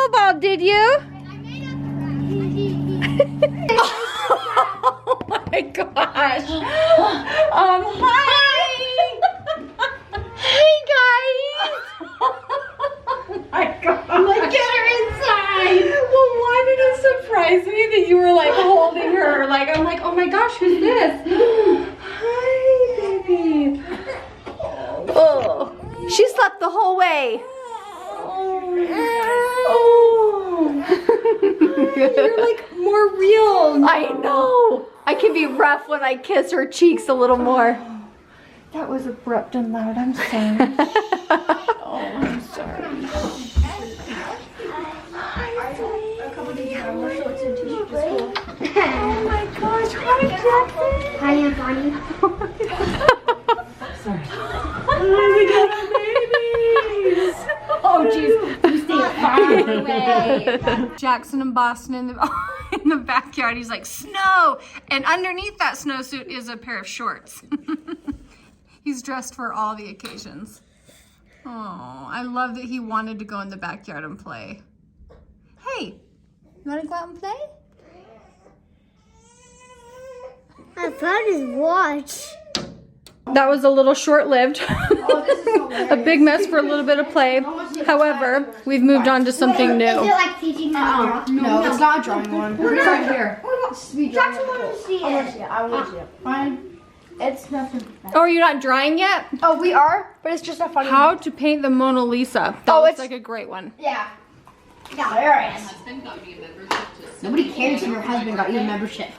snowball, did you? Oh my gosh. Hi. Hey guys. Oh my god. Like, get her inside. Well, why did it surprise me that you were like holding her? Like, I'm like, oh my gosh, who's this? Hi, baby. Oh, she slept the whole way. Oh. You're like more real. I know. I can be rough when I kiss her cheeks a little more. That was abrupt and loud. I'm sorry. Oh, I'm sorry. Oh my gosh. Hi, Jackson. Hi, Aunt Bonnie. Sorry. Oh, we got our babies. Oh, jeez. You stay far away. Jackson and Boston in the backyard. He's like, snow. And underneath that snowsuit is a pair of shorts. He's dressed for all the occasions. Oh, I love that he wanted to go in the backyard and play. Hey, you want to go out and play? I found his watch. That was a little short-lived. A big mess for a little bit of play. However, we've moved on to something Is it new. like teaching how to draw? No, it's not a drawing one. It's right here. Jackson wanted to see I want to it. see it. I want to see it. Fine. It's nothing. Oh, you're not drawing yet? Oh, we are, but it's just a funny. How to paint the Mona Lisa. That Oh, looks it's- like a great one. Yeah. Yeah, there it is. Nobody cares if your husband got you a membership.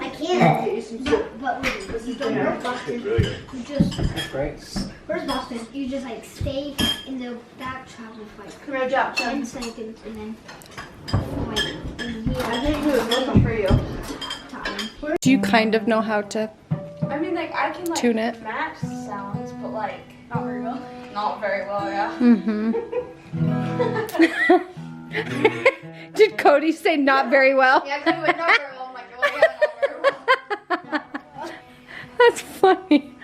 I can't. But wait, you don't know Boston. You just. That's great. Where's Boston? You just like stay in the back travel fight. Come here, Jack. 10 seconds and then like in I here. think it was looking for you. Time. Do you kind of know how to I mean, like, I can, like, tune it? match sounds, but, like, not very well. Not very well, yeah. Mm-hmm. Did Cody say not very well? Yeah, because it was not very well. I'm like, well, yeah, not very well. That's funny.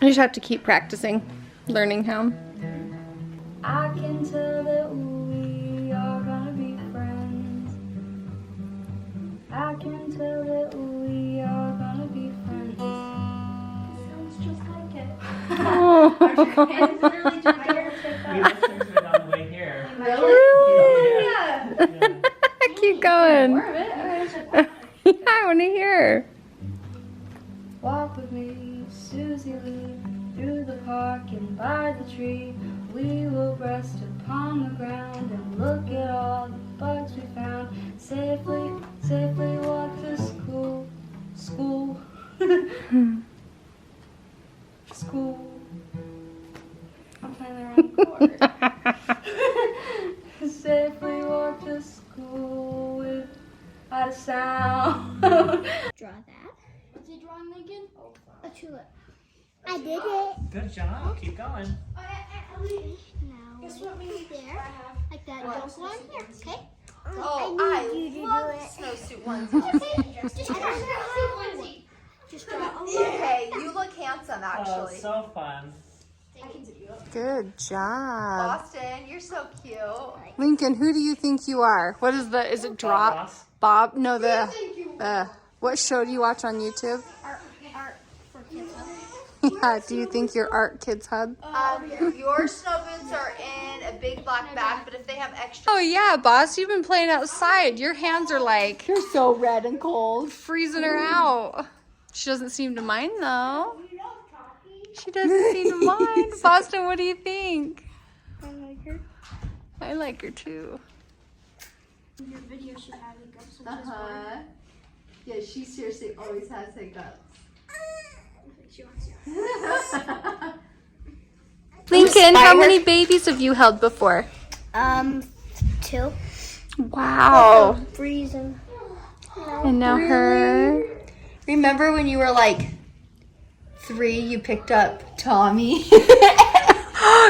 I just have to keep practicing, learning how. I can tell that we are gonna be friends. I can tell that we are gonna be friends. Sounds just like it. Oh. It's literally just like it. We listened to it on the way here. Really? Yeah. Keep going. More of it. Yeah, I want to hear. Walk with me, Susie Lee, through the park and by the tree. We will rest upon the ground and look at all the bugs we found. Safely, safely walk to school. School. School. I'm playing the wrong chord. Safely walk to school without a sound. Draw that. What's he drawing, Lincoln? A tulip. I did it. Good job. Keep going. Now there, like that. Don't go on here, okay? Oh, I need you to do it. snowsuit ones. Just draw. Just draw. Okay, you look handsome, Oh, actually. so fun. Good job. Boston, you're so cute. Lincoln, who do you think you are? What is it drop? Boss. Bob? No, what show do you watch on YouTube? Art for kids. Yeah, do you think you're Art Kids Hub? Your snow boots are in a big black bag, but if they have extra. Oh yeah, boss, you've been playing outside. Your hands are like, you're so red and cold. Freezing her out. She doesn't seem to mind though. She doesn't seem to mind. Boston, what do you think? I like her. I like her too. In your video, she had hiccups. Uh-huh. Yeah, she seriously always has hiccups. She wants to. Lincoln, how many babies have you held before? 2. Wow. Freezing. And now her. Remember when you were like 3, you picked up Tommy?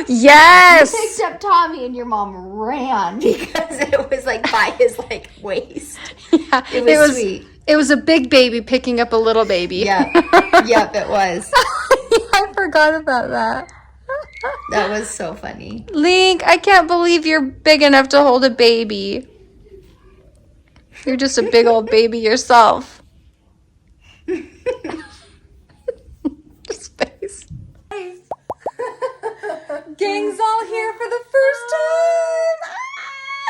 Yes. Picked up Tommy and your mom ran because it was like by his like waist. Yeah, It was sweet. It was a big baby picking up a little baby. Yep, yep, it was. forgot about that. That was so funny. Link, I can't believe you're big enough to hold a baby. You're just a big old baby yourself. Just face. Gang's all here for the first time.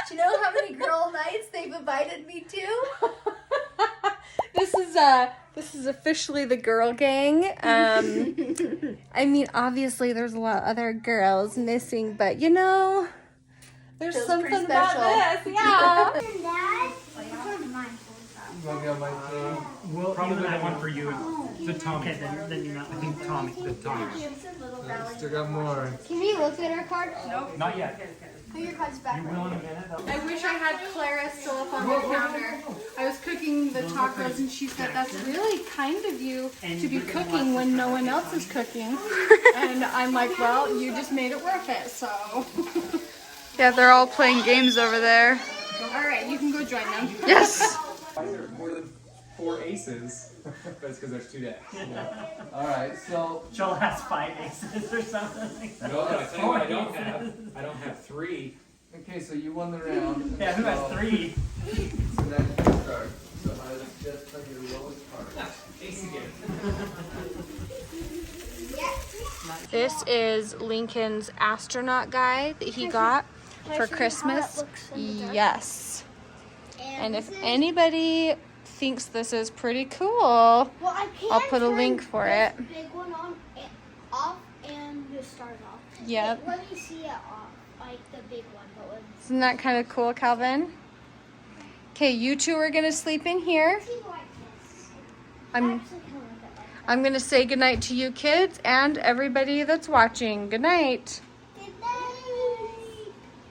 Do you know how many girl nights they've invited me to? This is officially the girl gang. I mean, obviously there's a lot of other girls missing, but you know, there's Feels something pretty about special. this. Yeah. Dad, which one's mine? We'll probably the one for you. The Tommy. Okay, then you're not. I think Tommy. The Tommy. Still got more. Can we look at our card? Not yet. Put your cards back. You will in a minute. I wish I had Clara still up on the counter. I was cooking the tacos and she said, that's really kind of you to be cooking when no one else is cooking. And I'm like, well, you just made it worth it, so. Yeah, they're all playing games over there. All right, you can go join them. Yes. More than 4 aces. But it's because there's 2 decks. Alright, so. Joel has 5 aces or something like that. No, I tell you what I don't have. I don't have 3. Okay, so you won the round. Yeah, who has 3? So that's your card. So I would just play your lowest card. Ace again. This is Lincoln's astronaut guy that he got for Christmas. Yes. And if anybody thinks this is pretty cool, Well, I can't I'll put a link turn for this it. big one on off and just start off. Yep. Let me see it off, like the big one, but with Isn't that kind of cool, Calvin? Okay, you two are gonna sleep in here. see like this. I'm Actually, kind of like that. I'm gonna say goodnight to you kids and everybody that's watching. Good night.